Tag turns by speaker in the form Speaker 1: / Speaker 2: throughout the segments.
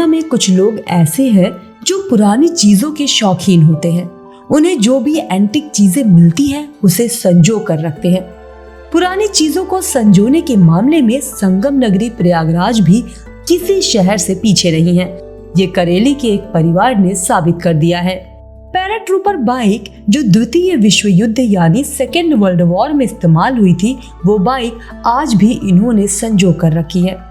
Speaker 1: दुनिया में कुछ लोग ऐसे हैं जो पुरानी चीजों के शौकीन होते हैं। उन्हें जो भी एंटिक चीजें मिलती हैं उसे संजो कर रखते हैं। पुरानी चीजों को संजोने के मामले में संगम नगरी प्रयागराज भी किसी शहर से पीछे नहीं है। ये करेली के एक परिवार ने साबित कर दिया है। पैराट्रूपर बाइक जो द्वितीय विश्व युद्ध यानी सेकेंड वर्ल्ड वॉर में इस्तेमाल हुई थी, वो बाइक आज भी इन्होंने संजो कर रखी है।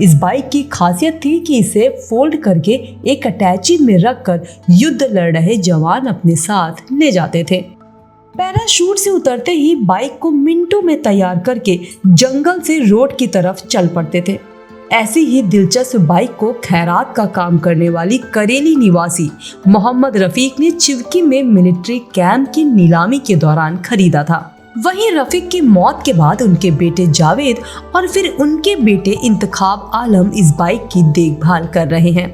Speaker 1: इस बाइक की खासियत थी कि इसे फोल्ड करके एक अटैची में रखकर युद्ध लड़ रहे जवान अपने साथ ले जाते थे। पैराशूट से उतरते ही बाइक को मिनटों में तैयार करके जंगल से रोड की तरफ चल पड़ते थे। ऐसी ही दिलचस्प बाइक को खैरात का काम करने वाली करेली निवासी मोहम्मद रफीक ने चिवकी में मिलिट्री कैंप की नीलामी के दौरान खरीदा था। वहीं रफीक की मौत के बाद उनके बेटे जावेद और फिर उनके बेटे इंतखाब आलम इस बाइक की देखभाल कर रहे हैं।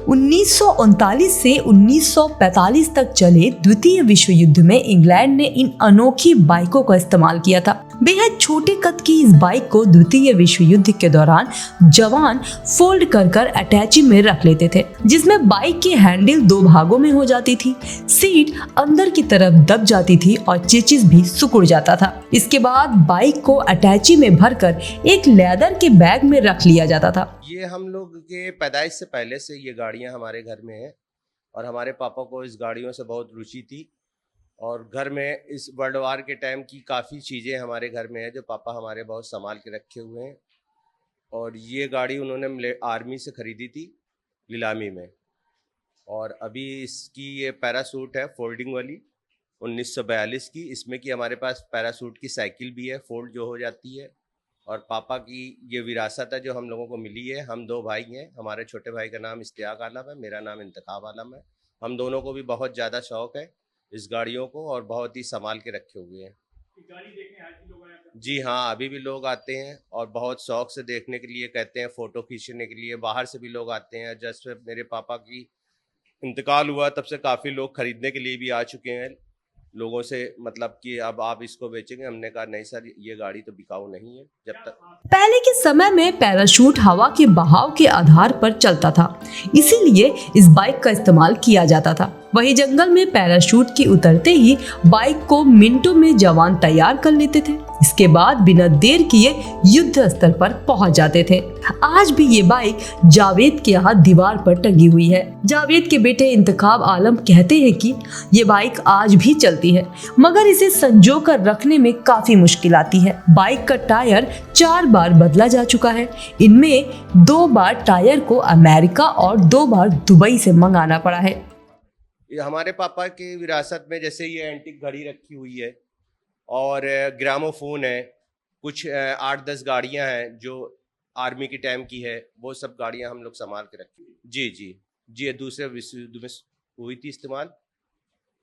Speaker 1: 1939 से 1945 तक चले द्वितीय विश्व युद्ध में इंग्लैंड ने इन अनोखी बाइकों का इस्तेमाल किया था। बेहद छोटे कद की इस बाइक को द्वितीय विश्व युद्ध के दौरान जवान फोल्ड कर अटैची में रख लेते थे, जिसमें बाइक की हैंडल दो भागों में हो जाती थी, सीट अंदर की तरफ दब जाती थी और चेचिस भी सिकुड़ जाता था। इसके बाद बाइक को अटैची में भरकर एक लेदर के बैग में रख लिया जाता था।
Speaker 2: ये हम लोग के पैदाइश से पहले से ये गाड़ियां हमारे घर में हैं और हमारे पापा को इस गाड़ियों से बहुत रुचि थी और घर में इस वर्ल्ड वार के टाइम की काफ़ी चीज़ें हमारे घर में हैं जो पापा हमारे बहुत संभाल के रखे हुए हैं। और ये गाड़ी उन्होंने आर्मी से ख़रीदी थी नीलामी में। और अभी इसकी ये पैरासूट है फोल्डिंग वाली 1942 की। इसमें कि हमारे पास पैरासूट की साइकिल भी है, फोल्ड जो हो जाती है। और पापा की ये विरासत है जो हम लोगों को मिली है। हम दो भाई हैं, हमारे छोटे भाई का नाम इश्तियाक आलम है, मेरा नाम इंतखाब आलम है। हम दोनों को भी बहुत ज़्यादा शौक़ है इस गाड़ियों को और बहुत ही संभाल के रखे हुए हैं।
Speaker 3: गाड़ी देखने आज भी लोग आए हैं?
Speaker 2: जी हाँ, अभी भी लोग आते हैं और बहुत शौक़ से देखने के लिए कहते हैं, फ़ोटो खींचने के लिए। बाहर से भी लोग आते हैं। जैसे मेरे पापा की इंतकाल हुआ तब से काफ़ी लोग ख़रीदने के लिए भी आ चुके हैं लोगों से, मतलब कि अब आप इसको बेचेंगे। हमने कहा नहीं सर, ये गाड़ी तो बिकाऊ नहीं है जब तक।
Speaker 1: पहले के समय में पैराशूट हवा के बहाव के आधार पर चलता था, इसीलिए इस बाइक का इस्तेमाल किया जाता था। वही जंगल में पैराशूट के उतरते ही बाइक को मिनटों में जवान तैयार कर लेते थे। इसके बाद बिना देर किए युद्ध स्थल पर पहुंच जाते थे। आज भी ये बाइक जावेद के यहाँ दीवार पर टंगी हुई है। जावेद के बेटे इंतखाब आलम कहते हैं कि ये बाइक आज भी चलती है, मगर इसे संजो कर रखने में काफी मुश्किल आती है। बाइक का टायर 4 बार बदला जा चुका है। इनमें 2 बार टायर को अमेरिका और 2 बार दुबई से मंगाना पड़ा है।
Speaker 2: हमारे पापा की विरासत में जैसे ये एंटिक घड़ी रखी हुई है और ग्रामोफोन है, कुछ 8-10 गाड़ियां हैं जो आर्मी की टाइम की है, वो सब गाड़ियां हम लोग संभाल के रखी हैं। जी जी जी, ये दूसरे विश्व युद्ध में हुई थी इस्तेमाल।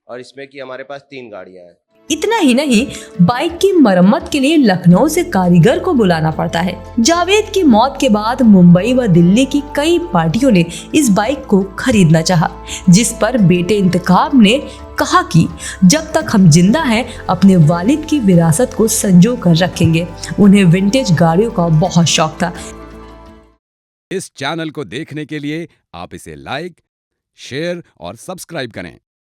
Speaker 2: और इसमें कि हमारे पास 3 गाड़ियां हैं।
Speaker 1: इतना ही नहीं, बाइक की मरम्मत के लिए लखनऊ से कारीगर को बुलाना पड़ता है। जावेद की मौत के बाद मुंबई व दिल्ली की कई पार्टियों ने इस बाइक को खरीदना चाहा, जिस पर बेटे इंतखाब ने कहा कि जब तक हम जिंदा हैं अपने वालिद की विरासत को संजो कर रखेंगे। उन्हें विंटेज गाड़ियों का बहुत शौक था।
Speaker 4: इस चैनल को देखने के लिए आप इसे लाइक, शेयर और सब्सक्राइब करें।